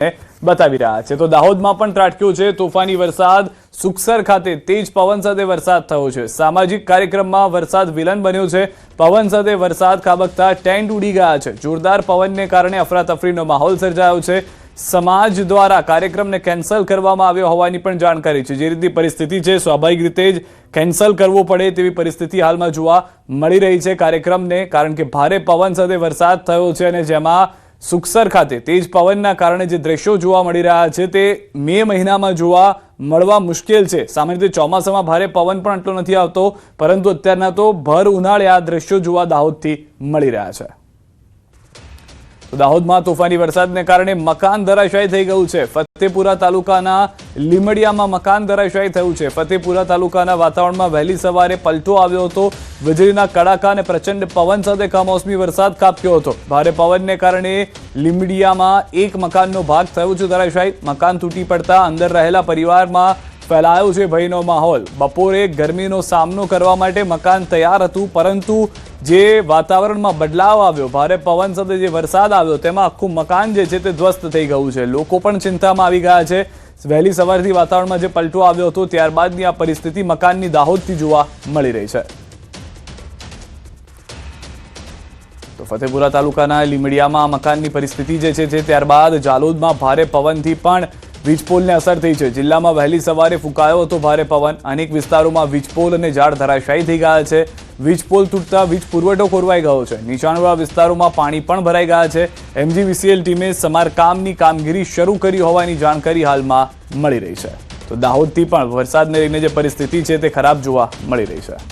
બતાવી રહ્યા છે। તો દાહોદમાં પણ ત્રાટક્યો છે તોફાની વરસાદ। સુખસર ખાતે તેજ પવન સાથે વરસાદ થયો છે। સામાજિક કાર્યક્રમમાં વરસાદ વિલન બન્યો છે। પવન સાથે વરસાદ ખાબકતા ટેન્ટ ઉડી ગયા છે। જોરદાર પવનને કારણે અફરાતફરીનો માહોલ સર્જાયો છે। સમાજ દ્વારા કાર્યક્રમને કેન્સલ કરવામાં આવ્યો હોવાની પણ જાણકારી છે। જે રીતની પરિસ્થિતિ છે સ્વાભાવિક રીતે જ કેન્સલ કરવો પડે તેવી પરિસ્થિતિ હાલમાં જોવા મળી રહી છે કાર્યક્રમને, કારણ કે ભારે પવન સાથે વરસાદ થયો છે અને જેમાં સુખસર ખાતે તેજ પવનના કારણે જે દ્રશ્યો જોવા મળી રહ્યા છે તે મે મહિનામાં જોવા મળવા મુશ્કેલ છે। સામાન્ય રીતે ચોમાસામાં ભારે પવન પણ આટલો નથી આવતો, પરંતુ અત્યારના તો ભર ઉનાળે આ દ્રશ્યો જોવા દાહોદથી મળી રહ્યા છે। તો દાહોદમાં તોફાની વરસાદને કારણે મકાન ધરાશાયી થઈ ગયું છે। ફતેપુરા તાલુકાના લીમડિયામાં મકાન ધરાશાયી થયું છે। ફતેપુરા તાલુકાના વાતાવરણમાં વહેલી સવારે પલટો આવ્યો હતો। વીજળીના કડાકા અને પ્રચંડ પવન સાથે કમોસમી વરસાદ ખાબક્યો હતો। ભારે પવનને કારણે લીમડિયામાં એક મકાનનો ભાગ થયો છે ધરાશાયી। મકાન તૂટી પડતા અંદર રહેલા પરિવારમાં ફેલાયો છે ભયનો માહોલ। બપોરે ગરમીનો સામનો કરવા માટે મકાન તૈયાર હતું, પરંતુ જે વાતાવરણમાં બદલાવ આવ્યો, ભારે પવન સાથે જે વરસાદ આવ્યો, તેમાં આખું મકાન જે છે તે ધ્વસ્ત થઈ ગયું છે। લોકો પણ ચિંતામાં આવી ગયા છે। વહેલી સવારથી વાતાવરણમાં જે પલટો આવ્યો હતો ત્યારબાદની આ પરિસ્થિતિ મકાનની દાહોદથી જોવા મળી રહી છે। તો ફતેપુરા તાલુકાના લીમડિયામાં મકાનની પરિસ્થિતિ જે છે ત્યારબાદ જાલોદમાં ભારે પવનથી પણ વીજપોલને અસર થઈ છે। જિલ્લામાં વહેલી સવારે ફૂંકાયો હતો ભારે પવન। અનેક વિસ્તારોમાં વીજપોલ અને ઝાડ ધરાશાયી થઈ ગયા છે। વીજપોલ તૂટતા વીજ પુરવઠો ખોરવાઈ ગયો છે। નીચાણવાળા વિસ્તારોમાં પાણી પણ ભરાઈ ગયા છે। MGVCL ટીમે સમારકામની કામગીરી શરૂ કરી હોવાની જાણકારી હાલમાં મળી રહી છે। તો દાહોદથી પણ વરસાદને લઈને જે પરિસ્થિતિ છે તે ખરાબ જોવા મળી રહી છે।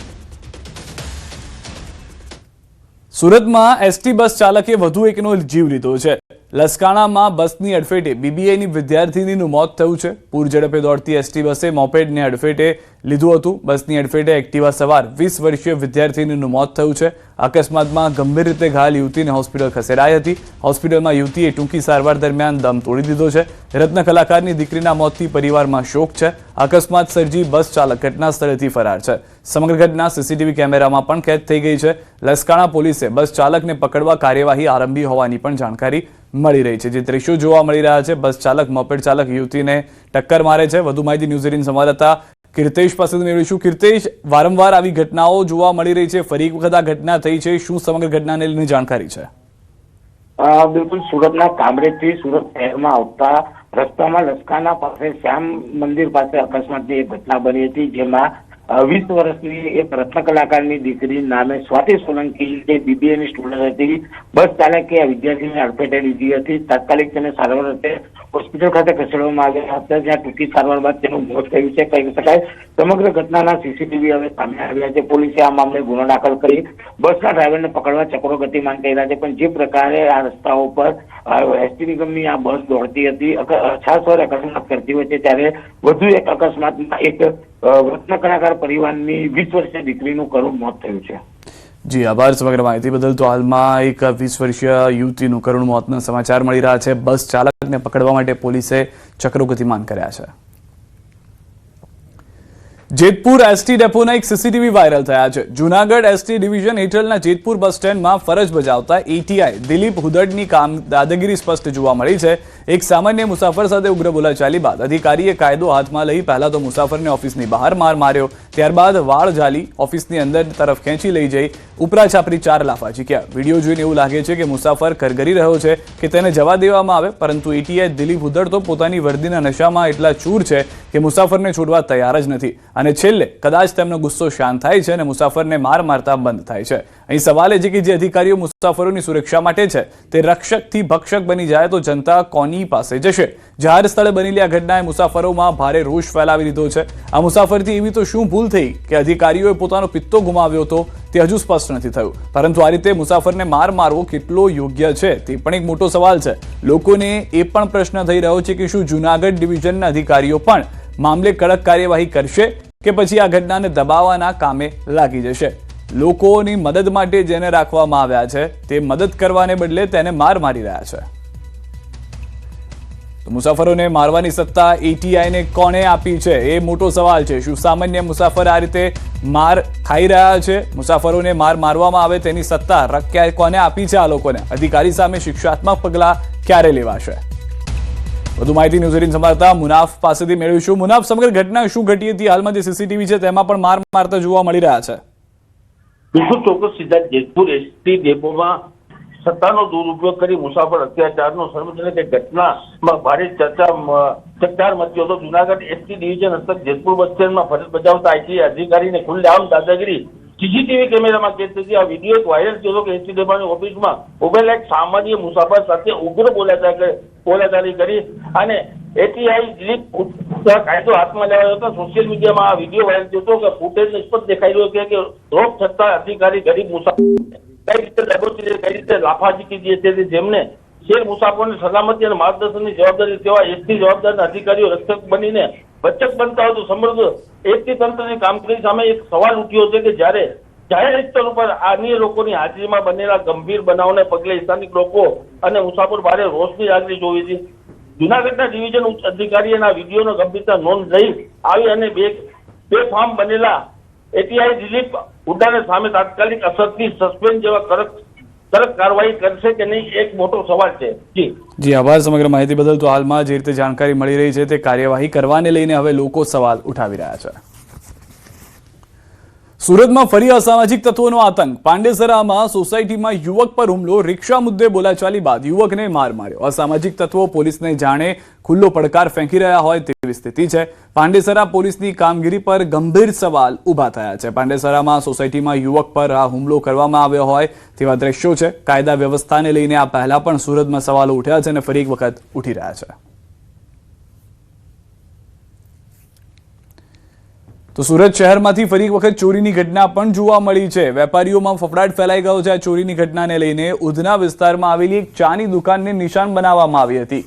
સુરતમાં એસટી બસ ચાલકે વધુ એકનો જીવ લીધો છે। લસકાણામાં બસની અડફેટે BBAની વિદ્યાર્થીનીનું મોત થયું છે। પૂર ઝડપે દોડતી એસટી બસે મોપેડને અડફેટે લીધું હતું। બસની અડફેટે એક્ટિવા સવાર 20 વર્ષીય વિદ્યાર્થીનીનું મોત થયું છે। અકસ્માતમાં ગંભીર રીતે ઘાયલ યુવતીને હોસ્પિટલ ખસેડાઈ હતી। હોસ્પિટલમાં યુવતીએ ટૂંકી સારવાર દરમિયાન દમ તોડી દીધો છે। રત્ન કલાકારની દીકરીના મોતથી પરિવારમાં શોક છે। અકસ્માત સર્જી બસ ચાલક ઘટના સ્થળેથી ફરાર છે। સમગ્ર ઘટના CCTV કેમેરામાં પણ કેદ થઈ ગઈ છે। લસકાણા પોલીસે બસ ચાલકને પકડવા કાર્યવાહી આરંભી હોવાની પણ જાણકારી મળી રહી છે। જે દ્રશ્યો જોવા મળી રહ્યા છે, બસ ચાલક મોપેડ ચાલક યુવતીને ટક્કર મારે છે। વધુ માહિતી ન્યૂઝ18 સંવાદદાતા કીર્તેશ પાસેથી મેળવીશું। કીર્તેશ, વારંવાર આવી ઘટનાઓ જોવા મળી રહી છે, ફરી એક વખત આ ઘટના થઈ છે, શું સમગ્ર ઘટનાને લઈને જાણકારી છે? બિલકુલ, સુરતના કામરેજથી સુરત શહેરમાં આવતા રસ્તામાં લસકાના પાસે શ્યામ મંદિર પાસે અકસ્માતની એક ઘટના બની હતી, જેમાં 20 વર્ષની એક રત્ન કલાકારની દીકરી નામે સ્વાતિ સોલંકી જે BBAની સ્ટુડન્ટ હતી, બસ ચાલકે આ વિદ્યાર્થીને અડફેટે લીધી હતી। તાત્કાલિક તેને સારવાર અર્થે હોસ્પિટલ ખાતે ખસેડવામાં આવ્યા હતા, જ્યાં ટૂંકી સારવાર બાદ તેનું મોત થયું છે કહી શકાય। સમગ્ર ઘટનાના CCTV હવે સામે આવ્યા છે। પોલીસે આ મામલે ગુનો દાખલ કરી બસના ડ્રાઈવરને પકડવા ચક્રો ગતિમાન કર્યા છે। પણ જે પ્રકારે આ રસ્તાઓ પર એસટી નિગમની આ બસ દોડતી હતી, છાસવારે અકસ્માત કરતી હોય છે, ત્યારે વધુ એક અકસ્માતમાં એક રત્ન કલાકાર પરિવારની 20 વર્ષીય દીકરીનું કરુણ મોત થયું છે। જી આભાર સમગ્ર માહિતી બદલ। તો હાલમાં એક 20 વર્ષીય યુવતીનું કરુણ મોતના સમાચાર મળી રહ્યા છે। બસ ચાલકને પકડવા માટે પોલીસે ચક્રો ગતિમાન કર્યા છે। જેતપુર એસટી ડેપોના એક CCTV વાયરલ થયા છે। જૂનાગઢ એસટી ડિવિઝન હેઠળના જેતપુર બસ સ્ટેન્ડમાં ફરજ બજાવતા ATI દિલીપ હુદડની દાદાગીરી સ્પષ્ટ જોવા મળી છે। એક સામાન્ય મુસાફર સાથે ઉગ્ર બોલાચાલી બાદ અધિકારીએ કાયદો હાથમાં લઈ પહેલા તો મુસાફરને ઓફિસની બહાર માર માર્યો, ત્યારબાદ વાળ ઝાલી ઓફિસની અંદર તરફ ખેંચી લઈ જઈ ઉપરા છાપરી 4 લાફા ઝીક્યા। વિડીયો જોઈને એવું લાગે છે કે મુસાફર કરગરી રહ્યો છે કે તેને જવા દેવામાં આવે, પરંતુ ATI દિલીપ હુદડ તો પોતાની વર્દીના નશામાં એટલા ચૂર છે કે મુસાફરને છોડવા તૈયાર જ નથી, અને છેલ્લે કદાચ તેમનો ગુસ્સો શાંત થાય છે અને મુસાફરને માર મારતા બંધ થાય છે। અહીં સવાલ એ છે કે જે અધિકારીઓ મુસાફરોની સુરક્ષા માટે છે તે રક્ષકથી ભક્ષક બની જાય તો જનતા કોની પાસે જશે? જાહેર સ્થળે બનેલી આ ઘટનાએ મુસાફરોમાં ભારે રોષ ફેલાવી દીધો છે। આ મુસાફરથી એવી તો શું ભૂલ થઈ કે અધિકારીઓએ પોતાનો પિત્તો ગુમાવ્યો હતો તે હજુ સ્પષ્ટ નથી થયું, પરંતુ આ રીતે મુસાફરને માર મારવો કેટલો યોગ્ય છે તે પણ એક મોટો સવાલ છે। લોકોને એ પણ પ્રશ્ન થઈ રહ્યો છે કે શું જૂનાગઢ ડિવિઝનના અધિકારીઓ પણ મામલે કડક કાર્યવાહી કરશે કે પછી આ ઘટનાને દબાવવાના કામે લાગી જશે? લોકોની મદદ માટે જેને રાખવામાં આવ્યા છે તે મદદ કરવાને બદલે તેને માર મારી રહ્યા છે। તો મુસાફરોને મારવાની સત્તા ATIને કોણે આપી છે એ મોટો સવાલ છે। શું સામાન્ય મુસાફર આ રીતે માર ખાઈ રહ્યા છે? મુસાફરોને માર મારવામાં આવે તેની સત્તા કોને આપી છે? આ લોકોને અધિકારી સામે શિક્ષાત્મક પગલાં ક્યારે લેવાશે? વધુ માહિતી ન્યૂઝ 18 સંવાદદાતા મુનાફ પાસેથી મેળવીશું. મુનાફ, સમગ્ર ઘટના શું ઘટી હતી? હાલમાં જે સીસીટીવી છે તેમાં પણ માર મારતા જોવા મળી રહ્યા છે. બિલકુલ ચોક્કસ સીધા જેતપુર એસટી ડેપોમાં સત્તાનો દુરુપયોગ કરી મુસાફર અત્યાચારનો સાર્વજનિક ઘટનામાં ભારે ચકચાર મચ્યો હતો. જુનાગઢ એસટી ડિવિઝન હસ્તક જેતપુર બસ સ્ટેન્ડમાં ફરજ બજાવતા આઈટી અધિકારીને ખુલ્લેઆમ દાદાગીરી સીસીટીવી કેમેરામાં કેદ થઈ. આ વિડીયો એક વાયરલ થયો કે એસટી ડેપોની ઓફિસમાં ઉભેલા એક સામાન્ય મુસાફર સાથે ઉગ્ર બોલાચાલી કરી અને એટીઆઈ દિલીપ કાયદો હાથમાં લેવાયો હતો. સોશિયલ મીડિયામાં આ વિડીયો વાયરલ થયો હતો કે ફૂટેજ નિષ્પત દેખાઈ રહ્યો કે રોક છતાં અધિકારી ગરીબ મુસાફર કઈ રીતે લેબોરેટરી કઈ રીતે લાફાઝીકી દે છે, જેમને શેર મુસાફરોની સલામતી અને માર્ગદર્શનની જવાબદારી તેવા એસટી જવાબદાર અધિકારીઓ રક્ષક બનીને ભચક બનતા હોય તો સમૃદ્ધ એસટી તંત્રની કામગીરી સામે એક સવાલ ઉઠ્યો છે કે જ્યારે જાહેર સ્થળ ઉપર અન્ય લોકોની હાજરીમાં બનેલા ગંભીર બનાવને પગલે સ્થાનિક લોકો અને મુસાફર ભારે રોષની લાગણી જોઈ હતી. જુનાગઢના ડિવિઝન ઉચ્ચ અધિકારીઓના વિડીયોનો ગંભીરતા નોંધ લઈ આવી અને બે ફાર્મ બનેલા એટીઆઈ દિલીપ હુડ્ડાને સામે તાત્કાલિક અસરથી સસ્પેન્ડ જેવા કડક કાર્યવાહી કરશે કે નહીં, એક મોટો સવાલ છે. જી આભાર સમગ્ર માહિતી બદલ. તો હાલમાં જે રીતે જાણકારી મળી રહી છે તે કાર્યવાહી કરવાને લઈને હવે લોકો સવાલ ઉઠાવી રહ્યા છે. સુરતમાં ફરી અસામાજિક તત્વોનો આતંક. પાંડેસરામાં સોસાયટીમાં યુવક પર હુમલો. રિક્ષા મુદ્દે બોલાચાલી બાદ યુવકને માર માર્યો. અસામાજિક તત્વો પોલીસને જાણે ખુલ્લો પડકાર ફેંકી રહ્યા હોય તેવી સ્થિતિ છે. પાંડેસરા પોલીસની કામગીરી પર ગંભીર સવાલ ઉભા થયા છે. પાંડેસરામાં સોસાયટીમાં યુવક પર આ હુમલો કરવામાં આવ્યો હોય તેવા દ્રશ્યો છે. કાયદા વ્યવસ્થાને લઈને આ પહેલા પણ સુરતમાં સવાલો ઉઠ્યા છે અને ફરી એક વખત ઉઠી રહ્યા છે. તો સુરત શહેરમાંથી ફરી એક વખત ચોરીની ઘટના પણ જોવા મળી છે. વેપારીઓમાં ફફડાટ ફેલાઈ ગયો છે. આ ચોરીની ઘટનાને લઈને ઉધના વિસ્તારમાં આવેલી એક ચાની દુકાનને નિશાન બનાવવામાં આવી હતી.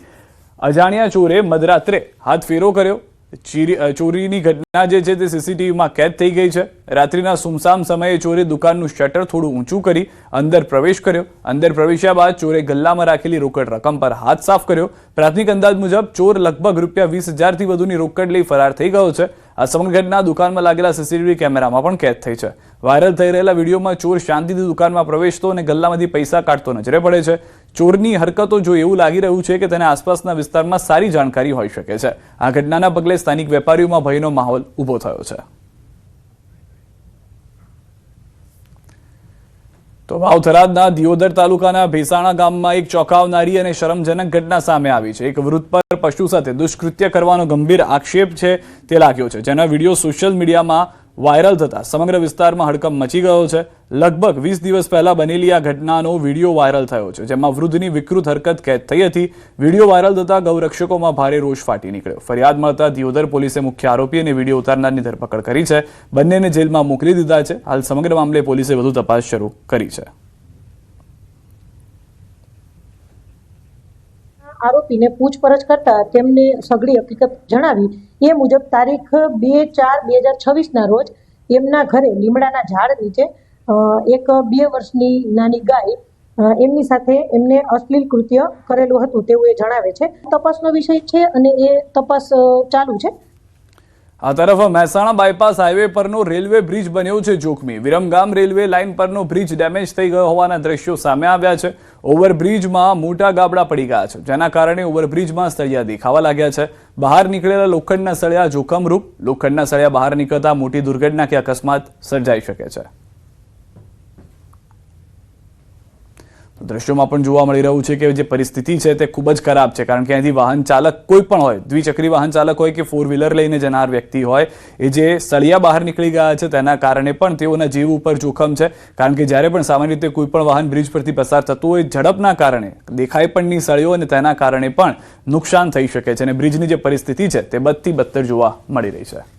અજાણ્યા ચોરે મધરાત્રે હાથ ફેરો કર્યો. ચોરીની ઘટના જે છે તે સીસીટીવીમાં કેદ થઈ ગઈ છે. રાત્રિના સુમસામ સમયે ચોરે દુકાનનું શટર થોડું ઊંચું કરી અંદર પ્રવેશ કર્યો. અંદર પ્રવેશ્યા બાદ ચોરે ગલ્લામાં રાખેલી રોકડ રકમ પર હાથ સાફ કર્યો. પ્રાથમિક અંદાજ મુજબ ચોર લગભગ ₹20,000થી વધુની રોકડ લઈ ફરાર થઈ ગયો છે. આ સમગ્ર ઘટના દુકાનમાં લાગેલા સીસીટીવી કેમેરામાં પણ કેદ થઈ છે. વાયરલ થઈ રહેલા વિડીયોમાં ચોર શાંતિથી દુકાનમાં પ્રવેશતો અને ગલ્લામાંથી પૈસા કાઢતો નજરે પડે છે. ચોરની હરકતો જોઈ એવું લાગી રહ્યું છે કે તેને આસપાસના વિસ્તારમાં સારી જાણકારી હોઈ શકે છે. આ ઘટનાના પગલે સ્થાનિક વેપારીઓમાં ભયનો માહોલ ઉભો થયો છે. તો વાવ-થરાદના દિયોદર તાલુકાના ભેસાણા ગામમાં એક ચોંકાવનારી અને શરમજનક ઘટના સામે આવી છે. એક વૃદ્ધ પર પશુ સાથે દુષ્કૃત્ય કરવાનો ગંભીર આક્ષેપ છે તે લાગ્યો છે, જેના વિડીયો સોશિયલ મીડિયામાં વાયરલ થતા સમગ્ર વિસ્તારમાં હડકંપ મચી ગયો છે. લગભગ 20 દિવસ પહેલા બનેલી આ ઘટનાનો વિડીયો વાયરલ થયો છે, જેમાં વૃદ્ધની વિકૃત હરકત કેદ થઈ હતી. વિડીયો વાયરલ થતા ગૌરક્ષકોમાં ભારે રોષ ફાટી નીકળ્યો. ફરિયાદ મળતા દિયોદર પોલીસે મુખ્ય આરોપી અને વિડીયો ઉતારનારની ધરપકડ કરી છે. બંનેને જેલમાં મોકલી દીધા છે. હાલ સમગ્ર મામલે પોલીસે વધુ તપાસ શરૂ કરી છે. આરોપીને પૂછપરછ કરતા તેમને સઘળી હકીકત જણાવી. એ મુજબ તારીખ 2/4/2026 રોજ એમના ઘરે લીમડાના ઝાડ નીચે એક 2 વર્ષની નાની ગાય એમની સાથે એમને અશ્લીલ કૃત્ય કરેલું હતું તેવું એ જણાવે છે. તપાસનો વિષય છે અને એ તપાસ ચાલુ છે. આ તરફ મહેસાણા બાયપાસ હાઈવે પરનો રેલવે બ્રિજ બન્યો છે જોખમી. વિરમગામ રેલવે લાઇન પરનો બ્રિજ ડેમેજ થઈ ગયો હોવાના દ્રશ્યો સામે આવ્યા છે. ઓવરબ્રિજમાં મોટા ગાબડા પડી ગયા છે, જેના કારણે ઓવરબ્રિજમાં સળિયા દેખાવા લાગ્યા છે. બહાર નીકળેલા લોખંડના સળિયા જોખમરૂપ. લોખંડના સળિયા બહાર નીકળતા મોટી દુર્ઘટના કે અકસ્માત સર્જાઈ શકે છે. દ્રશ્યોમાં પણ જોવા મળી રહ્યું છે કે જે પરિસ્થિતિ છે તે ખૂબ જ ખરાબ છે, કારણ કે અહીંથી વાહન ચાલક કોઈ પણ હોય, દ્વિચક્રી વાહન ચાલક હોય કે 4 વ્હીલર લઈને જનાર વ્યક્તિ હોય, એ જે સળિયા બહાર નીકળી ગયા છે તેના કારણે પણ તેઓના જીવ ઉપર જોખમ છે. કારણ કે જ્યારે પણ સામાન્ય રીતે કોઈ પણ વાહન બ્રિજ પરથી પસાર થતું હોય, ઝડપના કારણે દેખાય પણ નહીં સળિયો અને તેના કારણે પણ નુકસાન થઈ શકે છે. અને બ્રિજની જે પરિસ્થિતિ છે તે બદથી બદતર જોવા મળી રહી છે.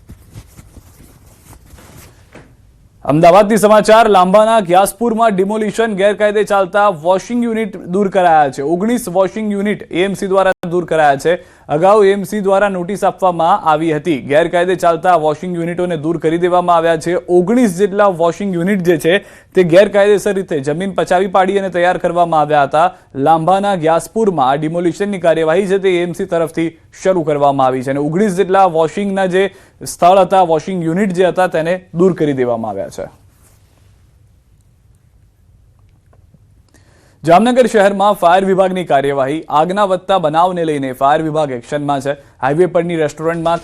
અમદાવાદથી સમાચાર. લાંબાના ગ્યાસપુરમાં ડિમોલિશન. ગેરકાયદે ચાલતા વોશિંગ યુનિટ દૂર કરાયા છે. 19 વોશિંગ યુનિટ એએમસી દ્વારા દૂર કરાયા છે. અગાઉ એએમસી દ્વારા નોટિસ આપવામાં આવી હતી. ગેરકાયદે ચાલતા વોશિંગ યુનિટોને દૂર કરી દેવામાં આવ્યા છે. 19 જેટલા વોશિંગ યુનિટ જે છે તે ગેરકાયદેસર રીતે જમીન પચાવી પાડી અને તૈયાર કરવામાં આવ્યા હતા. લાંબાના ગ્યાસપુરમાં આ ડિમોલિશનની કાર્યવાહી છે તે એએમસી તરફથી શરૂ કરવામાં આવી છે અને 19 જેટલા વોશિંગના જે સ્થળ હતા, વોશિંગ યુનિટ જે હતા તેને દૂર કરી દેવામાં આવ્યા છે. જામનગર શહેરમાં ફાયર વિભાગની કાર્યવાહી આગના વધતા બનાવને લઈને ફાયર વિભાગ એક્શનમાં છે. હાઈવે પરની રેસ્ટોરન્ટમાં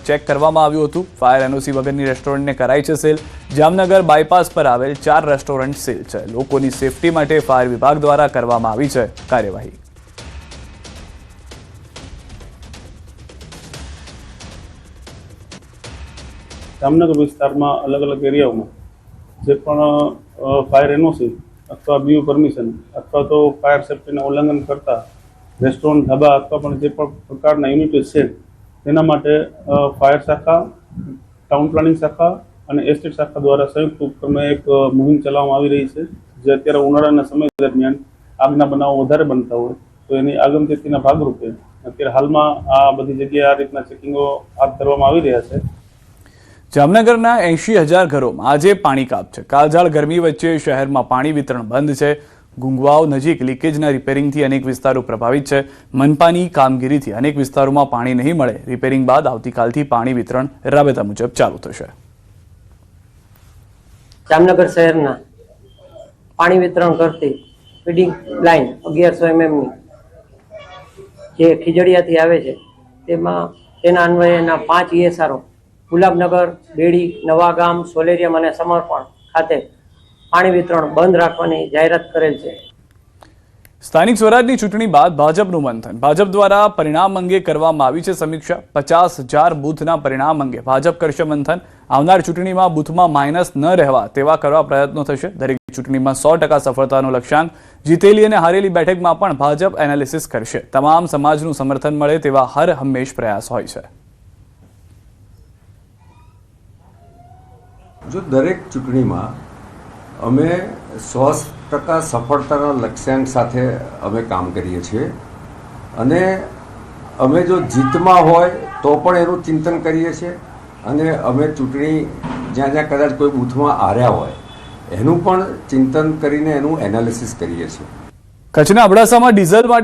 ચેક કરવામાં આવ્યું હતું. ફાયર એનઓસી વગરની રેસ્ટોરન્ટને કરાઈ છે સીલ. જામનગર બાયપાસ પર આવેલ 4 રેસ્ટોરન્ટ સીલ છે. લોકોની સેફટી માટે ફાયર વિભાગ દ્વારા કરવામાં આવી છે કાર્યવાહી. જામનગર વિસ્તારમાં અલગ અલગ એરિયાઓમાં જે પણ ફાયર એનઓસી અથવા બીયુ પરમિશન અથવા તો ફાયર સેફ્ટીના ઉલ્લંઘન કરતા રેસ્ટોરન્ટ, ધાબા અથવા પણ જે પણ પ્રકારના યુનિટો છે તેના માટે ફાયર શાખા, ટાઉન પ્લાનિંગ શાખા અને એસ્ટેટ શાખા દ્વારા સંયુક્ત ઉપક્રમે એક મુહિમ ચલાવવામાં આવી રહી છે. જે અત્યારે ઉનાળાના સમય દરમિયાન આગના બનાવો વધારે બનતા હોય તો એની આગમચેતીના ભાગરૂપે અત્યારે હાલમાં આ બધી જગ્યાએ આ રીતના ચેકિંગો હાથ ધરવામાં આવી રહ્યા છે. જામનગરના 80,000 ઘરોમાં આજે પાણી કાપ છે. કાળઝાળ ગરમી વચ્ચે શહેરમાં પાણી વિતરણ બંધ છે. ગુંગવાવ નજીક લીકેજના રિપેરિંગથી અનેક વિસ્તારો પ્રભાવિત છે. મનપાની કામગીરીથી અનેક વિસ્તારોમાં પાણી નહીં મળે. રિપેરિંગ બાદ આવતીકાલથી પાણી વિતરણ રાબેતા મુજબ ચાલુ થશે. જામનગર શહેરના પાણી વિતરણ કરતી ફીડિંગ લાઇન 1100 mmની જે ખીજડીયાથી આવે છે તેના અન્વયેના 5 ESRO ગુલાબનગર, બેડી, નવાગામ, સોલેરિયમ અને સમર્પણ ખાતે પાણી વિતરણ બંધ રાખવાની જાહેરાત કરેલ છે. સ્થાનિક સ્વરાજની ચૂંટણી બાદ ભાજપનું મંથન. ભાજપ દ્વારા પરિણામ અંગે કરવામાં આવી છે સમીક્ષા. 50,000 બૂથના પરિણામ અંગે ભાજપ કરશે મંથન. આવનાર ચૂંટણીમાં બૂથમાં માઇનસ ન રહેવા તેવા કરવા પ્રયત્નો થશે. દરેક ચૂંટણીમાં 100% સફળતાનો લક્ષ્યાંક. જીતેલી અને હારેલી બેઠકમાં પણ ભાજપ એનાલિસિસ કરશે. તમામ સમાજનું સમર્થન મળે તેવા હર હંમેશ પ્રયાસ હોય છે. જો દરેક ચૂંટણીમાં અમે 100% સફળતાના લક્ષ્યાંક સાથે અમે કામ કરીએ છીએ અને અમે જો જીતમાં હોય તો પણ એનું ચિંતન કરીએ છીએ અને અમે ચૂંટણી જ્યાં જ્યાં કદાચ કોઈ બૂથમાં હાર્યા હોય એનું પણ ચિંતન કરીને એનું એનાલિસિસ કરીએ છીએ. કચ્છના અબડાસામાં ડીઝલ માટે